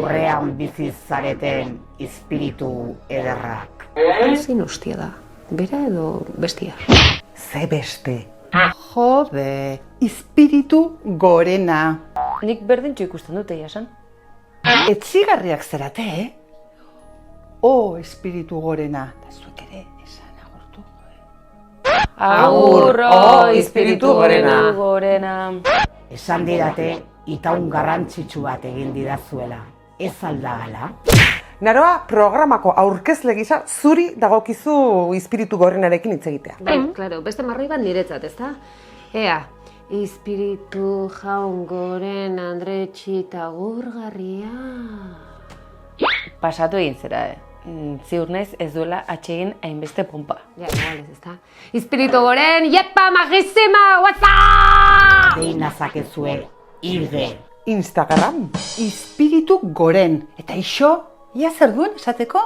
lurrean bizi zareten espiritu ederrak. Zein hostia da, bera edo bestia? Ze beste. Jode, espiritu gorena. Nik berdintxo ikusten dute, jasan. Etzigarriak zerate, espiritu gorena. Eta zuek ere esan agurtu. Agur, espiritu gorena. Esan didate itaun garrantzitsu bat egin didazuela. Ez aldagala? Naroa, programako aurkezle gisa zuri dagokizu espiritu gorrenarekin hitz egitea. Bai, klaro, beste marroi bat niretzat, ezta? Ea, espiritu jaun goren Andretxita gurgarria. Pasatu egin zera, ziur naiz ez duela atsegin hainbeste pompa. Ja, igual ez, ezta? Espiritu goren, yepa, magizima, whatsapp! Dein nazakezue, irge. Instagram, espiritu goren. Eta iso, ia zer duen esateko?